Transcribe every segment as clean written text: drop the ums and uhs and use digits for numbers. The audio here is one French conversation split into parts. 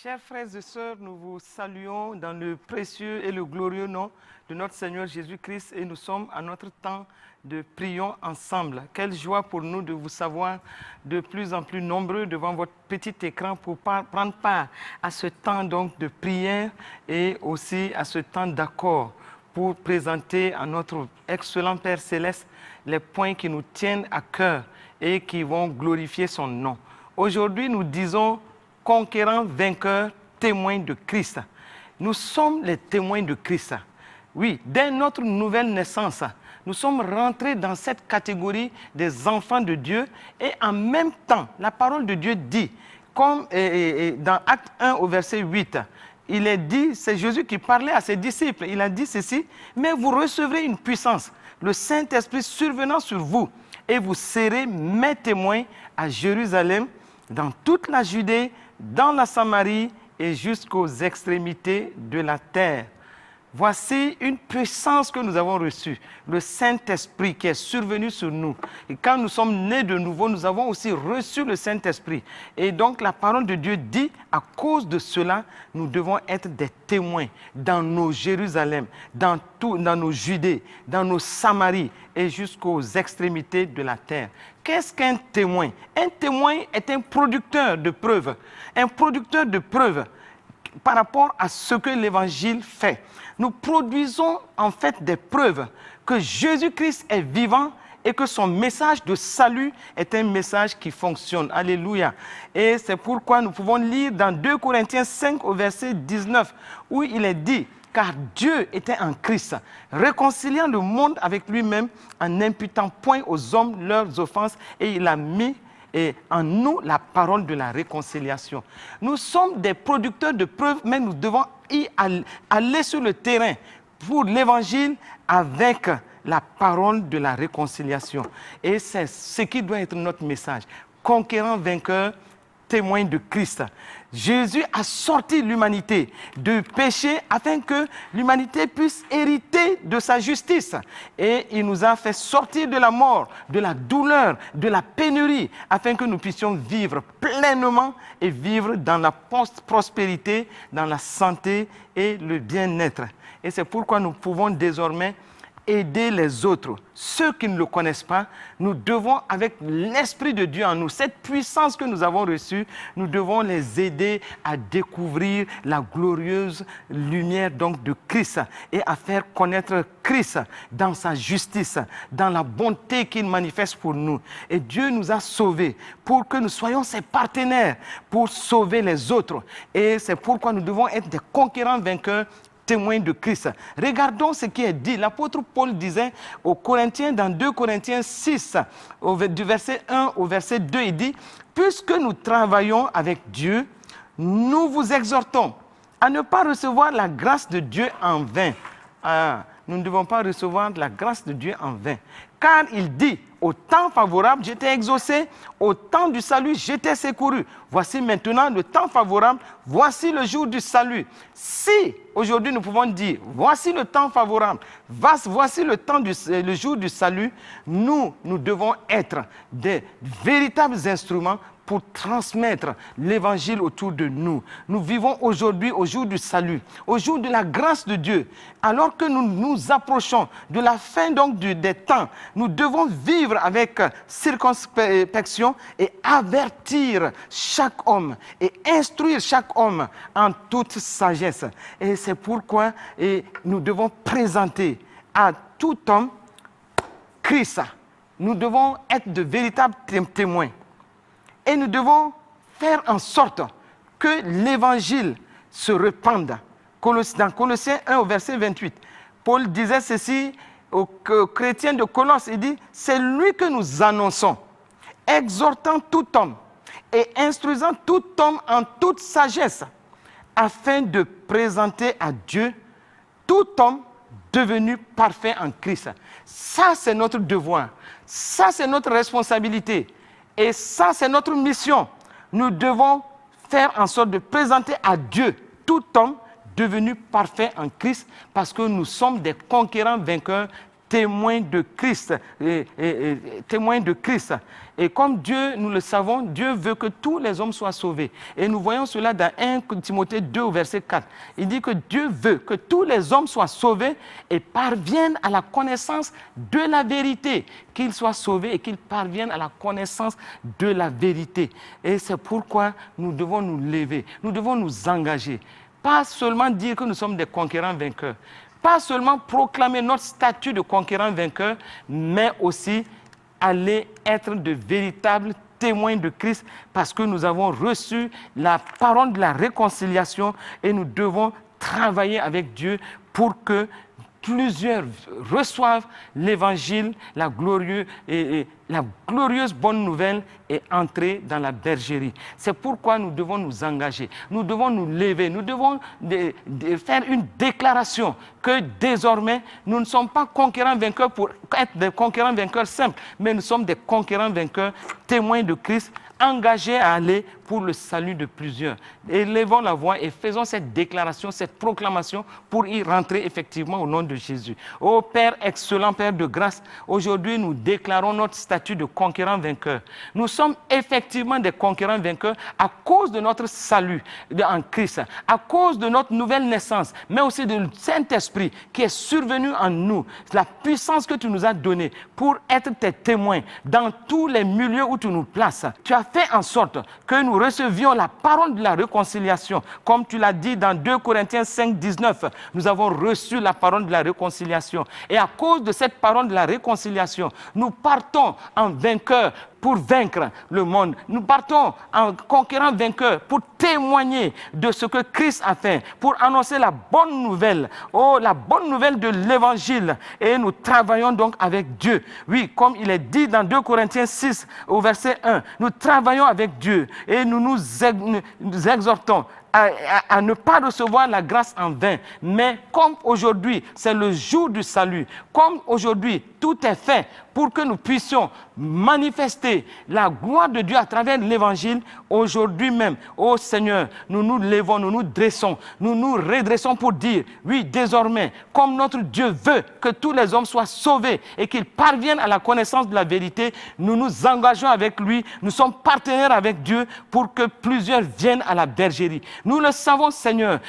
Chers frères et sœurs, nous vous saluons dans le précieux et le glorieux nom de notre Seigneur Jésus-Christ et nous sommes à notre temps de prions ensemble. Quelle joie pour nous de vous savoir de plus en plus nombreux devant votre petit écran pour prendre part à ce temps donc de prière et aussi à ce temps d'accord pour présenter à notre excellent Père Céleste les points qui nous tiennent à cœur et qui vont glorifier son nom. Aujourd'hui, nous disons conquérants, vainqueurs, témoins de Christ. Nous sommes les témoins de Christ. Oui, dès notre nouvelle naissance, nous sommes rentrés dans cette catégorie des enfants de Dieu et en même temps, la parole de Dieu dit, comme dans Acte 1 au verset 8, il est dit, c'est Jésus qui parlait à ses disciples, il a dit ceci, mais vous recevrez une puissance, le Saint-Esprit survenant sur vous et vous serez mes témoins à Jérusalem, dans toute la Judée, dans la Samarie et jusqu'aux extrémités de la terre. Voici une puissance que nous avons reçue, le Saint-Esprit qui est survenu sur nous. Et quand nous sommes nés de nouveau, nous avons aussi reçu le Saint-Esprit. Et donc la parole de Dieu dit, à cause de cela, nous devons être des témoins dans nos Jérusalem, dans nos Judées, dans nos Samaries et jusqu'aux extrémités de la terre. Qu'est-ce qu'un témoin? Un témoin est un producteur de preuves. Un producteur de preuves par rapport à ce que l'Évangile fait. Nous produisons en fait des preuves que Jésus-Christ est vivant et que son message de salut est un message qui fonctionne. Alléluia. Et c'est pourquoi nous pouvons lire dans 2 Corinthiens 5 au verset 19 où il est dit « Car Dieu était en Christ, réconciliant le monde avec lui-même en n'imputant point aux hommes leurs offenses et il a mis en nous la parole de la réconciliation. » Nous sommes des producteurs de preuves, mais nous devons y aller sur le terrain pour l'évangile avec la parole de la réconciliation. Et c'est ce qui doit être notre message. Conquérant, vainqueur, témoin de Christ. Jésus a sorti l'humanité du péché afin que l'humanité puisse hériter de sa justice. Et il nous a fait sortir de la mort, de la douleur, de la pénurie, afin que nous puissions vivre pleinement et vivre dans la prospérité, dans la santé et le bien-être. Et c'est pourquoi nous pouvons désormais aider les autres. Ceux qui ne le connaissent pas, nous devons, avec l'Esprit de Dieu en nous, cette puissance que nous avons reçue, nous devons les aider à découvrir la glorieuse lumière donc de Christ et à faire connaître Christ dans sa justice, dans la bonté qu'il manifeste pour nous. Et Dieu nous a sauvés pour que nous soyons ses partenaires pour sauver les autres. Et c'est pourquoi nous devons être des conquérants vainqueurs, témoins de Christ. Regardons ce qui est dit. L'apôtre Paul disait aux Corinthiens, dans 2 Corinthiens 6, du verset 1 au verset 2, il dit « Puisque nous travaillons avec Dieu, nous vous exhortons à ne pas recevoir la grâce de Dieu en vain. » Nous ne devons pas recevoir la grâce de Dieu en vain. Car il dit, au temps favorable, j'étais exaucé, au temps du salut, j'étais secouru. Voici maintenant le temps favorable, voici le jour du salut. Si, aujourd'hui nous pouvons dire, voici le temps favorable, voici le jour du salut, nous devons être des véritables instruments pour transmettre l'évangile autour de nous. Nous vivons aujourd'hui au jour du salut, au jour de la grâce de Dieu. Alors que nous nous approchons de la fin donc des temps, nous devons vivre avec circonspection et avertir chaque homme et instruire chaque homme en toute sagesse. Et c'est pourquoi nous devons présenter à tout homme Christ. Nous devons être de véritables témoins. Et nous devons faire en sorte que l'évangile se répande. Dans Colossiens 1 au verset 28, Paul disait ceci aux chrétiens de Colosse, il dit, c'est lui que nous annonçons, exhortant tout homme et instruisant tout homme en toute sagesse, afin de présenter à Dieu tout homme devenu parfait en Christ. Ça, c'est notre devoir. Ça, c'est notre responsabilité. Et ça, c'est notre mission. Nous devons faire en sorte de présenter à Dieu tout homme devenu parfait en Christ parce que nous sommes des conquérants vainqueurs, témoins de Christ, témoins de Christ. Et comme Dieu, nous le savons, Dieu veut que tous les hommes soient sauvés. Et nous voyons cela dans 1 Timothée 2 au verset 4. Il dit que Dieu veut que tous les hommes soient sauvés et parviennent à la connaissance de la vérité. Qu'ils soient sauvés et qu'ils parviennent à la connaissance de la vérité. Et c'est pourquoi nous devons nous lever, nous devons nous engager. Pas seulement dire que nous sommes des conquérants vainqueurs, pas seulement proclamer notre statut de conquérant vainqueur, mais aussi aller être de véritables témoins de Christ parce que nous avons reçu la parole de la réconciliation et nous devons travailler avec Dieu pour que plusieurs reçoivent l'évangile, la glorieuse bonne nouvelle et entrer dans la bergerie. C'est pourquoi nous devons nous engager, nous devons nous lever, nous devons faire une déclaration que désormais, nous ne sommes pas conquérants vainqueurs pour être des conquérants vainqueurs simples, mais nous sommes des conquérants vainqueurs, témoins de Christ, engagés à aller pour le salut de plusieurs. Élevons la voix et faisons cette déclaration, cette proclamation pour y rentrer effectivement au nom de Jésus. Ô Père excellent, Père de grâce, aujourd'hui nous déclarons notre statut de conquérant vainqueur. Nous sommes effectivement des conquérants vainqueurs à cause de notre salut en Christ, à cause de notre nouvelle naissance, mais aussi du Saint-Esprit qui est survenu en nous, la puissance que tu nous as donnée pour être tes témoins dans tous les milieux où tu nous places. Tu as fait en sorte que nous recevions la parole de la réconciliation. Comme tu l'as dit dans 2 Corinthiens 5, 19, nous avons reçu la parole de la réconciliation. Et à cause de cette parole de la réconciliation, nous partons en vainqueurs pour vaincre le monde. Nous partons en conquérant vainqueur pour témoigner de ce que Christ a fait, pour annoncer la bonne nouvelle, la bonne nouvelle de l'évangile. Et nous travaillons donc avec Dieu. Oui, comme il est dit dans 2 Corinthiens 6 au verset 1, nous travaillons avec Dieu et nous nous exhortons à ne pas recevoir la grâce en vain. Mais comme aujourd'hui, c'est le jour du salut, comme aujourd'hui, tout est fait pour que nous puissions manifester la gloire de Dieu à travers l'évangile, aujourd'hui même, ô Seigneur, nous nous levons, nous nous dressons, nous nous redressons pour dire, oui, désormais, comme notre Dieu veut que tous les hommes soient sauvés et qu'ils parviennent à la connaissance de la vérité, nous nous engageons avec lui, nous sommes partenaires avec Dieu pour que plusieurs viennent à la bergerie. Nous le savons, Seigneur,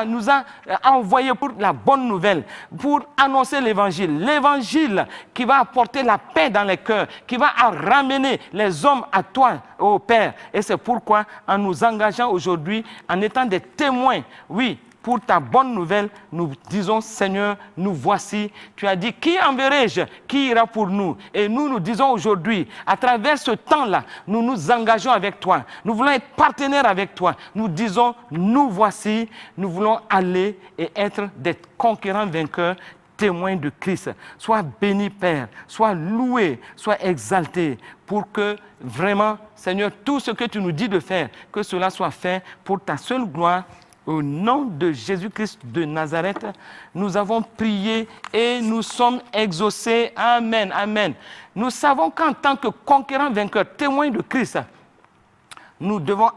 nous as envoyés pour la bonne nouvelle, pour annoncer l'évangile. L'évangile qui va apporter la paix dans les cœurs, qui va ramener les hommes à toi, ô Père. Et c'est pourquoi, en nous engageant aujourd'hui, en étant des témoins, oui, pour ta bonne nouvelle, nous disons, Seigneur, nous voici. Tu as dit, qui enverrai-je? Qui ira pour nous? Et nous disons aujourd'hui, à travers ce temps-là, nous nous engageons avec toi. Nous voulons être partenaires avec toi. Nous disons, nous voici. Nous voulons aller et être des conquérants vainqueurs, témoins de Christ. Sois béni, Père. Sois loué, sois exalté pour que vraiment, Seigneur, tout ce que tu nous dis de faire, que cela soit fait pour ta seule gloire. Au nom de Jésus-Christ de Nazareth, nous avons prié et nous sommes exaucés. Amen, amen. Nous savons qu'en tant que conquérants vainqueurs, témoins de Christ, nous devons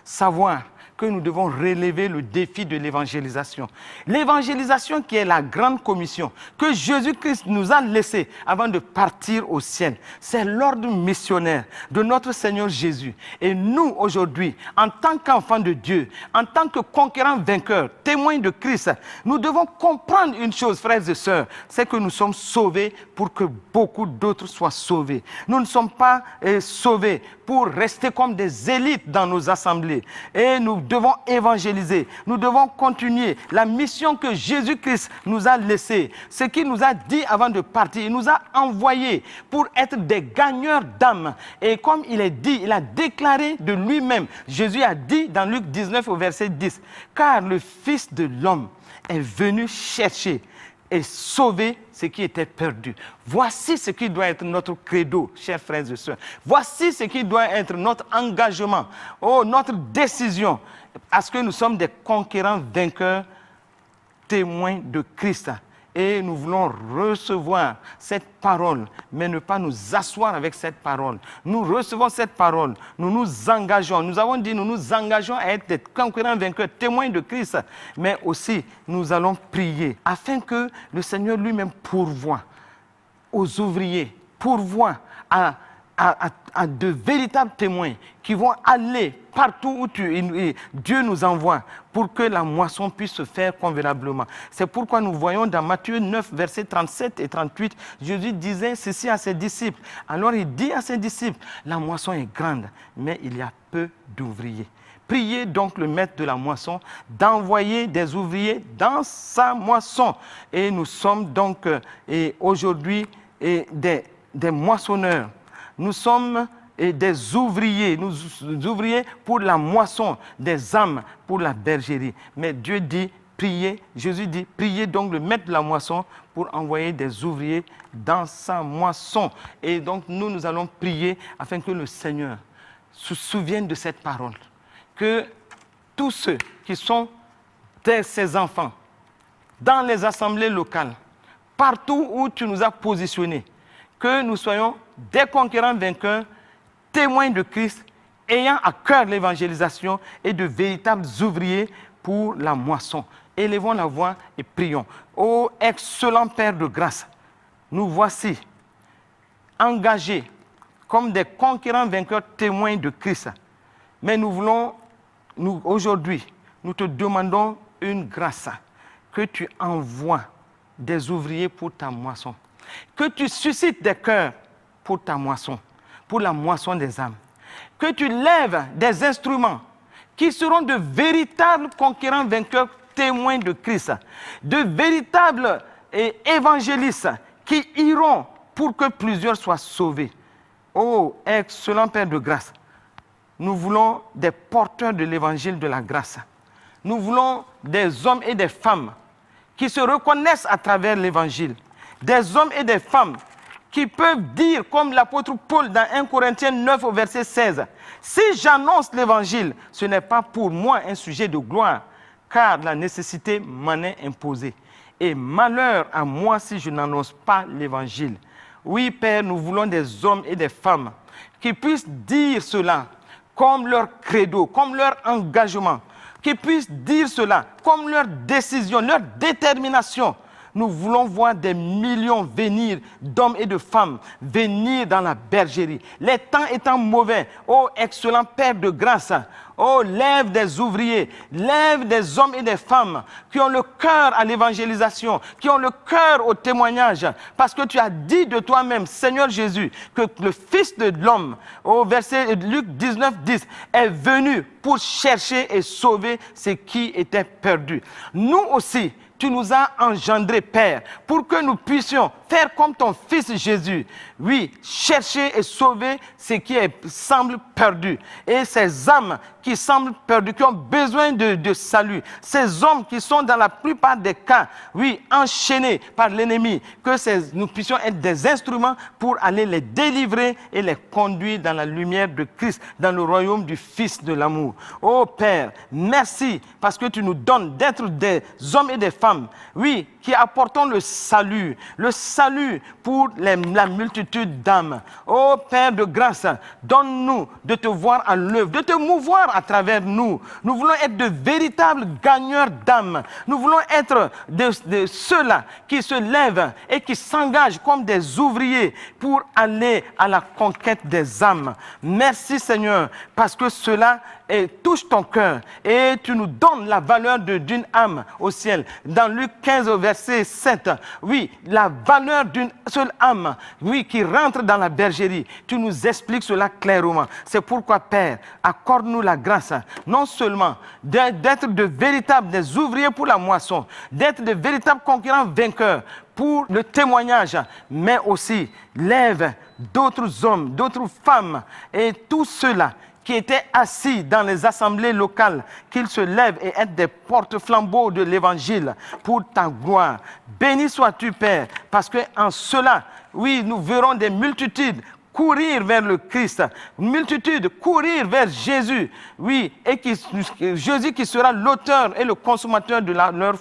savoir que nous devons relever le défi de l'évangélisation. L'évangélisation qui est la grande commission que Jésus-Christ nous a laissée avant de partir au ciel. C'est l'ordre missionnaire de notre Seigneur Jésus. Et nous, aujourd'hui, en tant qu'enfants de Dieu, en tant que conquérants vainqueurs, témoins de Christ, nous devons comprendre une chose, frères et sœurs, c'est que nous sommes sauvés pour que beaucoup d'autres soient sauvés. Nous ne sommes pas sauvés pour rester comme des élites dans nos assemblées. Et nous devons évangéliser. Nous devons continuer la mission que Jésus-Christ nous a laissée. Ce qu'il nous a dit avant de partir, il nous a envoyés pour être des gagneurs d'âmes. Et comme il est dit, il a déclaré de lui-même. Jésus a dit dans Luc 19 au verset 10, « Car le Fils de l'homme est venu chercher et sauver ce qui était perdu. » Voici ce qui doit être notre credo, chers frères et sœurs. Voici ce qui doit être notre engagement, notre décision, parce que nous sommes des conquérants vainqueurs, témoins de Christ. Et nous voulons recevoir cette parole, mais ne pas nous asseoir avec cette parole. Nous recevons cette parole, nous nous engageons. Nous avons dit, nous nous engageons à être des concurrents vainqueurs, témoins de Christ. Mais aussi, nous allons prier afin que le Seigneur lui-même pourvoie aux ouvriers, pourvoie à de véritables témoins qui vont aller partout où Dieu nous envoie pour que la moisson puisse se faire convenablement. C'est pourquoi nous voyons dans Matthieu 9, versets 37 et 38, Jésus disait ceci à ses disciples. Alors il dit à ses disciples, la moisson est grande, mais il y a peu d'ouvriers. Priez donc le maître de la moisson d'envoyer des ouvriers dans sa moisson. Et nous sommes donc aujourd'hui des moissonneurs. Nous sommes des ouvriers, nous ouvriers pour la moisson, des âmes pour la bergerie. Mais Dieu dit, priez, Jésus dit, priez donc le maître de la moisson pour envoyer des ouvriers dans sa moisson. Et donc nous allons prier afin que le Seigneur se souvienne de cette parole. Que tous ceux qui sont ses enfants, dans les assemblées locales, partout où tu nous as positionnés, que nous soyons des conquérants vainqueurs, témoins de Christ, ayant à cœur l'évangélisation et de véritables ouvriers pour la moisson. Élevons la voix et prions. Ô excellent Père de grâce, nous voici engagés comme des conquérants vainqueurs, témoins de Christ. Mais aujourd'hui, nous te demandons une grâce, que tu envoies des ouvriers pour ta moisson. Que tu suscites des cœurs pour ta moisson, pour la moisson des âmes. Que tu lèves des instruments qui seront de véritables conquérants vainqueurs, témoins de Christ, de véritables évangélistes qui iront pour que plusieurs soient sauvés. Oh, excellent Père de grâce, nous voulons des porteurs de l'évangile de la grâce. Nous voulons des hommes et des femmes qui se reconnaissent à travers l'évangile. Des hommes et des femmes qui peuvent dire, comme l'apôtre Paul dans 1 Corinthiens 9 au verset 16, « Si j'annonce l'évangile, ce n'est pas pour moi un sujet de gloire, car la nécessité m'en est imposée. Et malheur à moi si je n'annonce pas l'évangile. » Oui, Père, nous voulons des hommes et des femmes qui puissent dire cela comme leur credo, comme leur engagement, qui puissent dire cela comme leur décision, leur détermination. Nous voulons voir des millions venir, d'hommes et de femmes, venir dans la bergerie. Les temps étant mauvais, ô excellent Père de grâce, ô lève des ouvriers, lève des hommes et des femmes qui ont le cœur à l'évangélisation, qui ont le cœur au témoignage, parce que tu as dit de toi-même, Seigneur Jésus, que le Fils de l'homme, au verset Luc 19, 10, est venu pour chercher et sauver ce qui était perdu. Nous aussi, tu nous as engendrés, Père, pour que nous puissions faire comme ton Fils Jésus. Oui, chercher et sauver ce qui semble perdu. Et ces âmes qui semblent perdues, qui ont besoin de salut. Ces hommes qui sont dans la plupart des cas, oui, enchaînés par l'ennemi. Que nous puissions être des instruments pour aller les délivrer et les conduire dans la lumière de Christ, dans le royaume du Fils de l'amour. Oh Père, merci parce que tu nous donnes d'être des hommes et des femmes, oui, qui apportons le salut pour la multitude d'âmes. Oh Père de grâce, donne-nous de te voir à l'œuvre, de te mouvoir à travers nous. Nous voulons être de véritables gagneurs d'âmes. Nous voulons être de ceux-là qui se lèvent et qui s'engagent comme des ouvriers pour aller à la conquête des âmes. Merci Seigneur, parce que cela touche ton cœur et tu nous donnes la valeur d'une âme au ciel. Dans Luc 15 au verset 7, oui, la valeur d'une seule âme, oui, qui rentre dans la bergerie. Tu nous expliques cela clairement. C'est pourquoi, Père, accorde-nous la grâce, non seulement d'être de véritables des ouvriers pour la moisson, d'être de véritables concurrents vainqueurs pour le témoignage, mais aussi lève d'autres hommes, d'autres femmes et tous ceux-là qui étaient assis dans les assemblées locales, qu'ils se lèvent et être des porte-flambeaux de l'évangile pour ta gloire. Béni sois-tu, Père, parce qu'en cela, oui, nous verrons des multitudes courir vers le Christ. Une multitude courir vers Jésus. Oui, et Jésus qui sera l'auteur et le consommateur de leur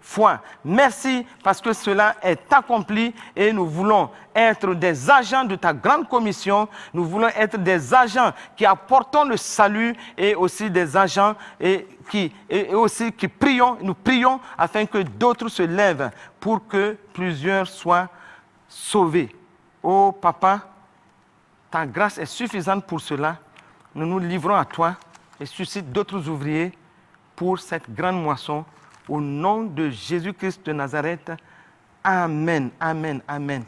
foi. Merci parce que cela est accompli et nous voulons être des agents de ta grande commission. Nous voulons être des agents qui apportons le salut et aussi des agents qui prions. Nous prions afin que d'autres se lèvent pour que plusieurs soient sauvés. Oh Papa, ta grâce est suffisante pour cela. Nous nous livrons à toi et suscite d'autres ouvriers pour cette grande moisson. Au nom de Jésus-Christ de Nazareth. Amen, amen, amen.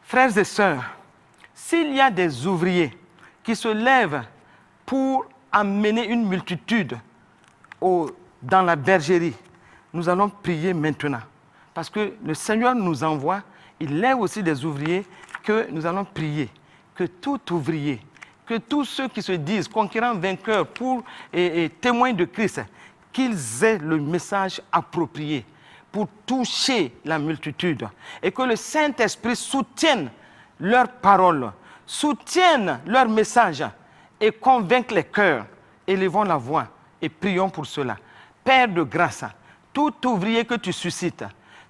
Frères et sœurs, s'il y a des ouvriers qui se lèvent pour amener une multitude dans la bergerie, nous allons prier maintenant. Parce que le Seigneur nous envoie, il lève aussi des ouvriers que nous allons prier. Que tout ouvrier, que tous ceux qui se disent conquérants vainqueurs et témoins de Christ, qu'ils aient le message approprié pour toucher la multitude. Et que le Saint-Esprit soutienne leurs paroles, soutienne leur message et convainque les cœurs. Élevons la voix et prions pour cela. Père de grâce, tout ouvrier que tu suscites,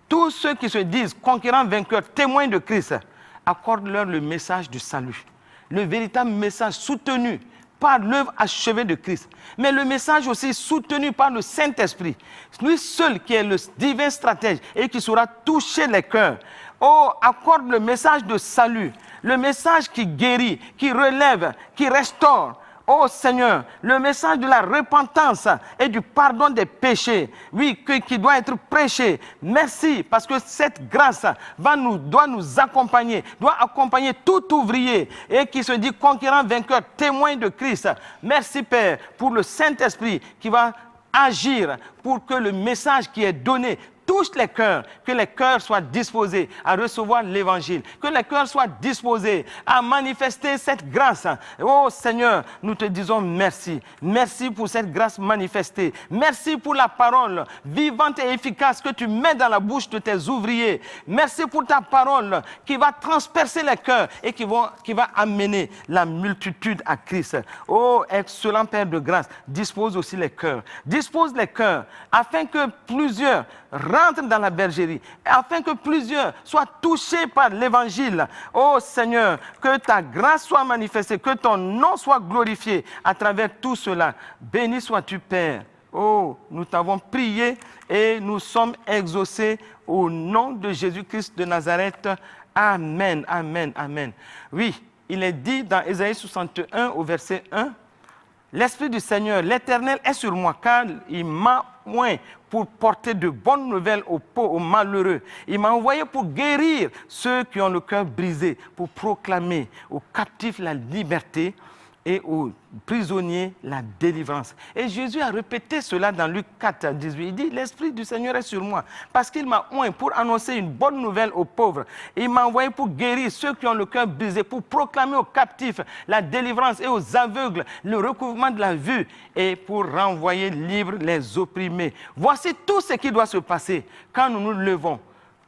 tous ceux qui se disent conquérants vainqueurs, témoins de Christ, accorde-leur le message du salut, le véritable message soutenu par l'œuvre achevée de Christ, mais le message aussi soutenu par le Saint-Esprit, lui seul qui est le divin stratège et qui saura toucher les cœurs. Oh, accorde le message de salut, le message qui guérit, qui relève, qui restaure. Oh Seigneur, le message de la repentance et du pardon des péchés, oui, qui doit être prêché. Merci, parce que cette grâce doit nous accompagner, doit accompagner tout ouvrier et qui se dit conquérant, vainqueur, témoin de Christ. Merci Père pour le Saint-Esprit qui va agir pour que le message qui est donné touche les cœurs, que les cœurs soient disposés à recevoir l'évangile, que les cœurs soient disposés à manifester cette grâce. Oh Seigneur, nous te disons merci. Merci pour cette grâce manifestée. Merci pour la parole vivante et efficace que tu mets dans la bouche de tes ouvriers. Merci pour ta parole qui va transpercer les cœurs et qui va amener la multitude à Christ. Oh excellent Père de grâce, dispose aussi les cœurs. Dispose les cœurs afin que plusieurs rentrent dans la bergerie, afin que plusieurs soient touchés par l'évangile. Oh Seigneur, que ta grâce soit manifestée, que ton nom soit glorifié à travers tout cela. Béni sois-tu Père. Oh, nous t'avons prié et nous sommes exaucés au nom de Jésus-Christ de Nazareth. Amen, amen, amen. Oui, il est dit dans Ésaïe 61 au verset 1, l'Esprit du Seigneur, l'Éternel est sur moi, car il m'a oint pour porter de bonnes nouvelles aux malheureux. Il m'a envoyé pour guérir ceux qui ont le cœur brisé, pour proclamer aux captifs la liberté et aux prisonniers la délivrance. Et Jésus a répété cela dans Luc 4, 18. Il dit, l'Esprit du Seigneur est sur moi, parce qu'il m'a oint pour annoncer une bonne nouvelle aux pauvres. Il m'a envoyé pour guérir ceux qui ont le cœur brisé, pour proclamer aux captifs la délivrance et aux aveugles le recouvrement de la vue, et pour renvoyer libres les opprimés. Voici tout ce qui doit se passer quand nous nous levons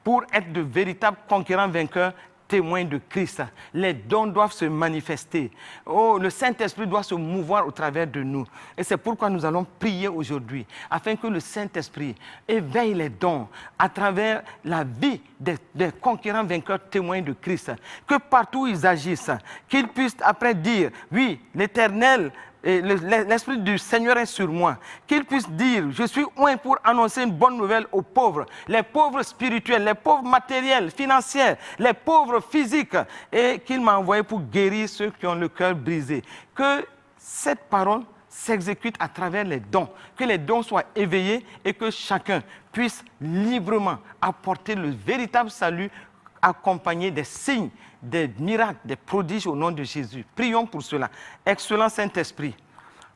pour être de véritables conquérants vainqueurs, témoins de Christ. Les dons doivent se manifester. Oh, le Saint-Esprit doit se mouvoir au travers de nous. Et c'est pourquoi nous allons prier aujourd'hui, afin que le Saint-Esprit éveille les dons à travers la vie des conquérants vainqueurs témoins de Christ. Que partout ils agissent, qu'ils puissent après dire, oui, l'Éternel, l'Esprit du Seigneur est sur moi. Qu'il puisse dire, je suis oint pour annoncer une bonne nouvelle aux pauvres, les pauvres spirituels, les pauvres matériels, financiers, les pauvres physiques, et qu'il m'a envoyé pour guérir ceux qui ont le cœur brisé. Que cette parole s'exécute à travers les dons, que les dons soient éveillés et que chacun puisse librement apporter le véritable salut accompagné des signes, des miracles, des prodiges au nom de Jésus. Prions pour cela. Excellent Saint-Esprit,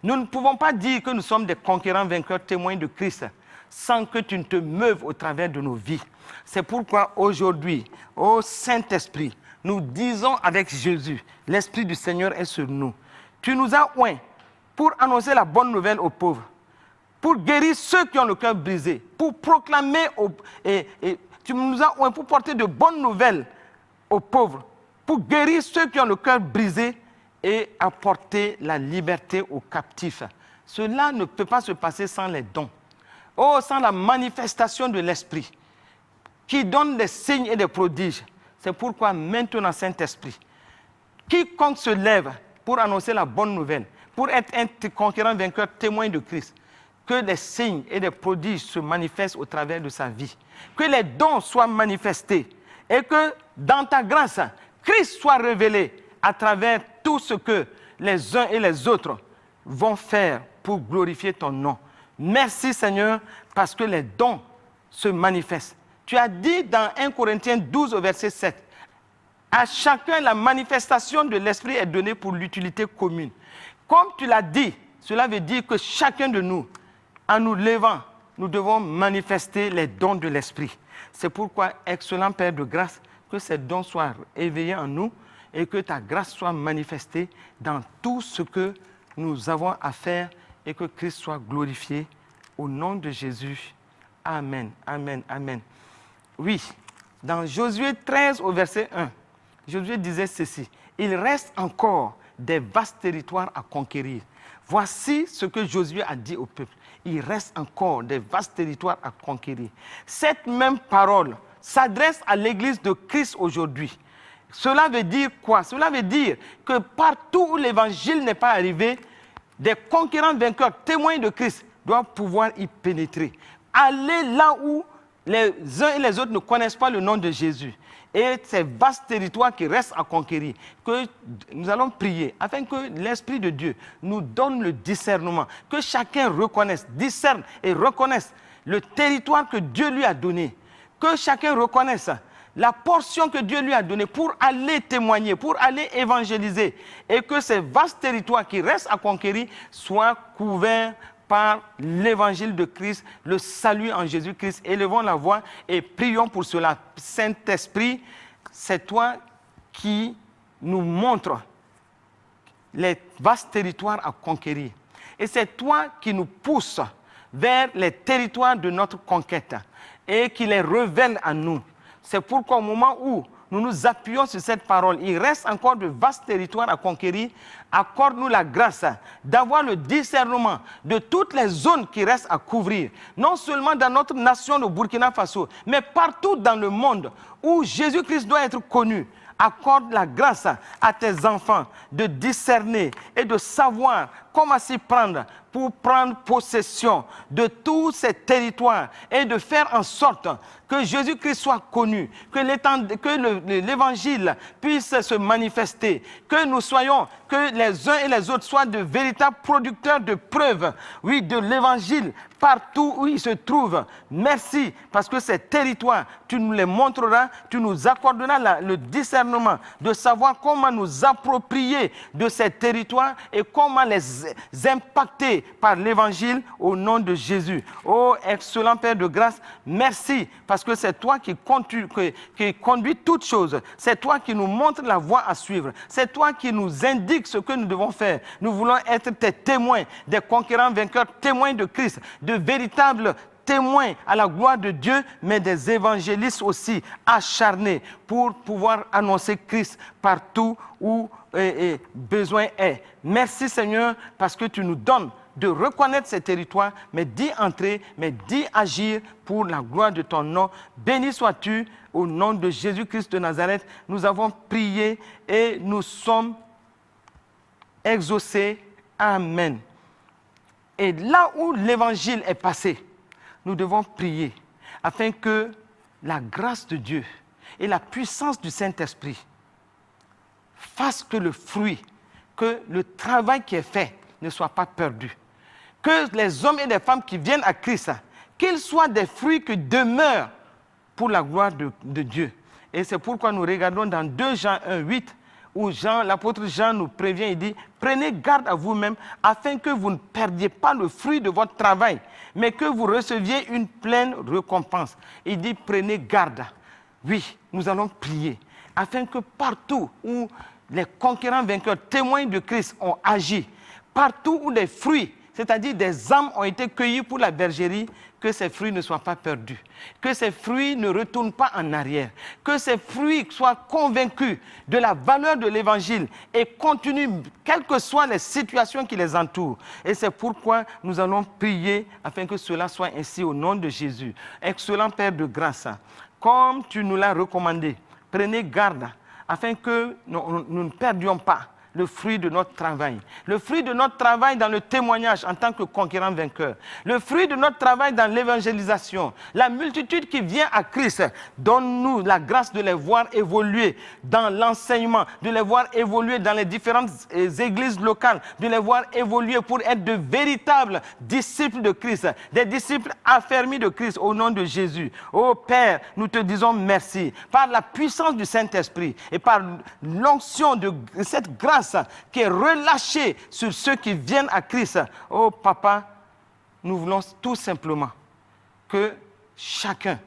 nous ne pouvons pas dire que nous sommes des conquérants vainqueurs témoins de Christ sans que tu ne te meuves au travers de nos vies. C'est pourquoi aujourd'hui, ô Saint-Esprit, nous disons avec Jésus, l'Esprit du Seigneur est sur nous. Tu nous as oints pour annoncer la bonne nouvelle aux pauvres, pour guérir ceux qui ont le cœur brisé, pour proclamer, tu nous as oints pour porter de bonnes nouvelles aux pauvres, pour guérir ceux qui ont le cœur brisé et apporter la liberté aux captifs. Cela ne peut pas se passer sans les dons. Oh, sans la manifestation de l'Esprit, qui donne des signes et des prodiges. C'est pourquoi maintenant, Saint-Esprit, quiconque se lève pour annoncer la bonne nouvelle, pour être un conquérant vainqueur, témoin de Christ, que des signes et des prodiges se manifestent au travers de sa vie, que les dons soient manifestés et que dans ta grâce, Christ soit révélé à travers tout ce que les uns et les autres vont faire pour glorifier ton nom. Merci Seigneur, parce que les dons se manifestent. Tu as dit dans 1 Corinthiens 12 au verset 7, à chacun la manifestation de l'Esprit est donnée pour l'utilité commune. Comme tu l'as dit, cela veut dire que chacun de nous, en nous levant, nous devons manifester les dons de l'Esprit. C'est pourquoi, excellent Père de grâce, que ces dons soient éveillés en nous et que ta grâce soit manifestée dans tout ce que nous avons à faire et que Christ soit glorifié au nom de Jésus. Amen, amen, amen. Oui, dans Josué 13 au verset 1, Josué disait ceci, « Il reste encore des vastes territoires à conquérir. » Voici ce que Josué a dit au peuple. Il reste encore des vastes territoires à conquérir. Cette même parole s'adresse à l'Église de Christ aujourd'hui. Cela veut dire quoi? Cela veut dire que partout où l'Évangile n'est pas arrivé, des conquérants vainqueurs, témoins de Christ, doivent pouvoir y pénétrer. Aller là où les uns et les autres ne connaissent pas le nom de Jésus. Et ces vastes territoires qui restent à conquérir, que nous allons prier afin que l'Esprit de Dieu nous donne le discernement, que chacun reconnaisse, discerne et reconnaisse le territoire que Dieu lui a donné, que chacun reconnaisse la portion que Dieu lui a donnée pour aller témoigner, pour aller évangéliser, et que ces vastes territoires qui restent à conquérir soient couverts par l'évangile de Christ, le salut en Jésus-Christ. Élevons la voix et prions pour cela. Saint-Esprit, c'est toi qui nous montres les vastes territoires à conquérir. Et c'est toi qui nous pousse vers les territoires de notre conquête et qui les révèle à nous. C'est pourquoi au moment où nous nous appuyons sur cette parole, il reste encore de vastes territoires à conquérir. Accorde-nous la grâce d'avoir le discernement de toutes les zones qui restent à couvrir, non seulement dans notre nation, le Burkina Faso, mais partout dans le monde où Jésus-Christ doit être connu. Accorde la grâce à tes enfants de discerner et de savoir comment s'y prendre pour prendre possession de tous ces territoires et de faire en sorte que Jésus-Christ soit connu, que l'évangile puisse se manifester, que nous soyons, que les uns et les autres soient de véritables producteurs de preuves, oui, de l'évangile partout où il se trouve. Merci, parce que ces territoires, tu nous les montreras, tu nous accorderas le discernement de savoir comment nous approprier de ces territoires et comment les impacter par l'évangile au nom de Jésus. Oh, excellent Père de grâce, merci, parce que c'est toi qui conduis toutes choses. C'est toi qui nous montres la voie à suivre. C'est toi qui nous indiques ce que nous devons faire. Nous voulons être tes témoins, des conquérants vainqueurs, témoins de Christ, de véritables témoins à la gloire de Dieu, mais des évangélistes aussi acharnés pour pouvoir annoncer Christ partout où besoin est. Merci Seigneur, parce que tu nous donnes de reconnaître ces territoires, mais d'y entrer, mais d'y agir pour la gloire de ton nom. Béni sois-tu au nom de Jésus-Christ de Nazareth. Nous avons prié et nous sommes exaucés. Amen. Et là où l'évangile est passé, nous devons prier afin que la grâce de Dieu et la puissance du Saint-Esprit fassent que le fruit, que le travail qui est fait ne soit pas perdu. Que les hommes et les femmes qui viennent à Christ, qu'ils soient des fruits qui demeurent pour la gloire de Dieu. Et c'est pourquoi nous regardons dans 2 Jean 1,8, où l'apôtre Jean nous prévient, il dit, prenez garde à vous-même afin que vous ne perdiez pas le fruit de votre travail, mais que vous receviez une pleine récompense. Il dit, prenez garde. Oui, nous allons prier, afin que partout où les conquérants vainqueurs, témoins de Christ ont agi, partout où les fruits c'est-à-dire des âmes ont été cueillies pour la bergerie, que ces fruits ne soient pas perdus, que ces fruits ne retournent pas en arrière, que ces fruits soient convaincus de la valeur de l'évangile et continuent, quelles que soient les situations qui les entourent. Et c'est pourquoi nous allons prier afin que cela soit ainsi au nom de Jésus. Excellent Père de grâce, comme tu nous l'as recommandé, prenez garde afin que nous ne perdions pas le fruit de notre travail. Le fruit de notre travail dans le témoignage en tant que conquérant vainqueur. Le fruit de notre travail dans l'évangélisation. La multitude qui vient à Christ, donne-nous la grâce de les voir évoluer dans l'enseignement, de les voir évoluer dans les différentes églises locales, de les voir évoluer pour être de véritables disciples de Christ, des disciples affermis de Christ au nom de Jésus. Ô Père, nous te disons merci. Par la puissance du Saint-Esprit et par l'onction de cette grâce qui est relâché sur ceux qui viennent à Christ. Oh Papa, nous voulons tout simplement que chacun,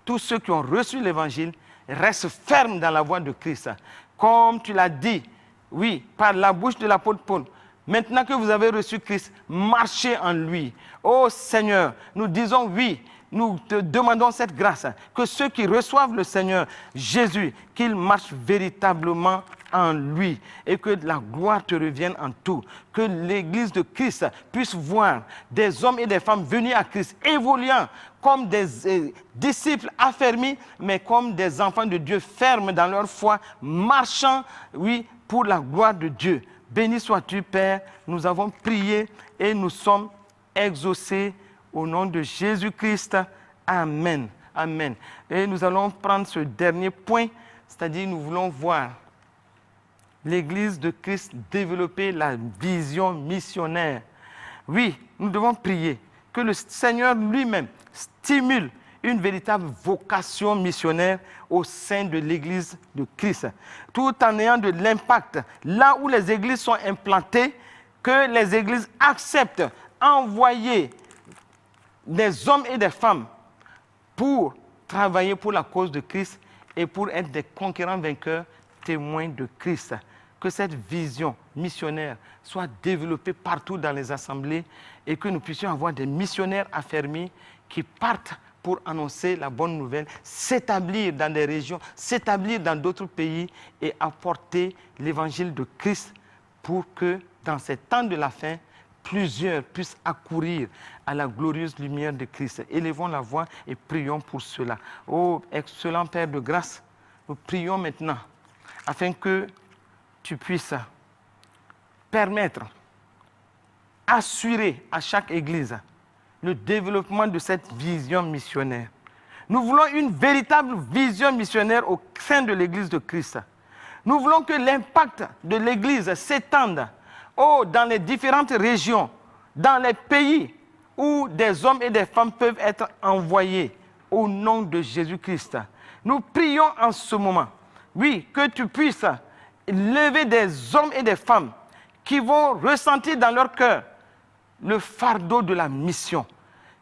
tous ceux qui ont reçu l'évangile, restent fermes dans la voie de Christ. Comme tu l'as dit, oui, par la bouche de l'apôtre Paul, maintenant que vous avez reçu Christ, marchez en lui. Oh Seigneur, nous disons oui. Nous te demandons cette grâce, que ceux qui reçoivent le Seigneur Jésus, qu'ils marchent véritablement en lui et que la gloire te revienne en tout. Que l'Église de Christ puisse voir des hommes et des femmes venir à Christ, évoluant comme des disciples affermis, mais comme des enfants de Dieu fermes dans leur foi, marchant, oui, pour la gloire de Dieu. Béni sois-tu, Père. Nous avons prié et nous sommes exaucés. Au nom de Jésus-Christ, Amen. Amen. Et nous allons prendre ce dernier point, c'est-à-dire nous voulons voir l'Église de Christ développer la vision missionnaire. Oui, nous devons prier que le Seigneur lui-même stimule une véritable vocation missionnaire au sein de l'Église de Christ, tout en ayant de l'impact là où les églises sont implantées, que les églises acceptent envoyer des hommes et des femmes pour travailler pour la cause de Christ et pour être des conquérants vainqueurs, témoins de Christ. Que cette vision missionnaire soit développée partout dans les assemblées et que nous puissions avoir des missionnaires affermis qui partent pour annoncer la bonne nouvelle, s'établir dans des régions, s'établir dans d'autres pays et apporter l'évangile de Christ pour que dans ces temps de la fin, plusieurs puissent accourir à la glorieuse lumière de Christ. Élevons la voix et prions pour cela. Oh, excellent Père de grâce, nous prions maintenant afin que tu puisses permettre, assurer à chaque église le développement de cette vision missionnaire. Nous voulons une véritable vision missionnaire au sein de l'église de Christ. Nous voulons que l'impact de l'église s'étende dans les différentes régions, dans les pays où des hommes et des femmes peuvent être envoyés au nom de Jésus-Christ. Nous prions en ce moment, oui, que tu puisses lever des hommes et des femmes qui vont ressentir dans leur cœur le fardeau de la mission,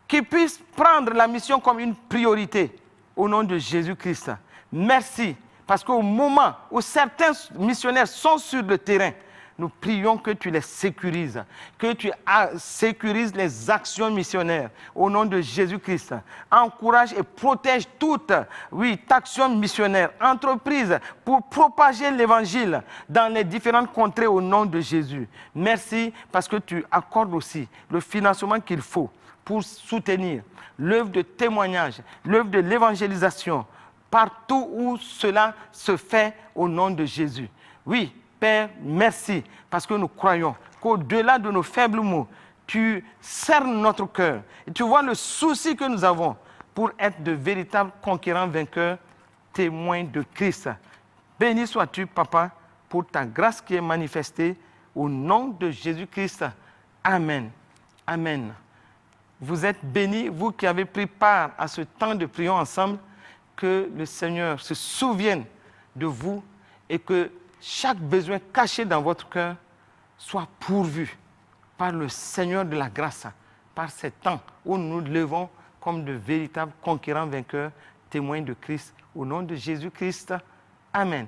qui puissent prendre la mission comme une priorité au nom de Jésus-Christ. Merci, parce qu'au moment où certains missionnaires sont sur le terrain, nous prions que tu les sécurises, que tu sécurises les actions missionnaires au nom de Jésus-Christ. Encourage et protège toute, action missionnaire, entreprise pour propager l'évangile dans les différentes contrées au nom de Jésus. Merci parce que tu accordes aussi le financement qu'il faut pour soutenir l'œuvre de témoignage, l'œuvre de l'évangélisation, partout où cela se fait au nom de Jésus. Oui, Père, merci, parce que nous croyons qu'au-delà de nos faibles mots, tu cernes notre cœur. Et tu vois le souci que nous avons pour être de véritables conquérants vainqueurs, témoins de Christ. Béni sois-tu, Papa, pour ta grâce qui est manifestée au nom de Jésus-Christ. Amen. Amen. Vous êtes bénis, vous qui avez pris part à ce temps de prière ensemble, que le Seigneur se souvienne de vous et que chaque besoin caché dans votre cœur soit pourvu par le Seigneur de la grâce, par ces temps où nous nous levons comme de véritables conquérants vainqueurs, témoins de Christ. Au nom de Jésus-Christ, Amen.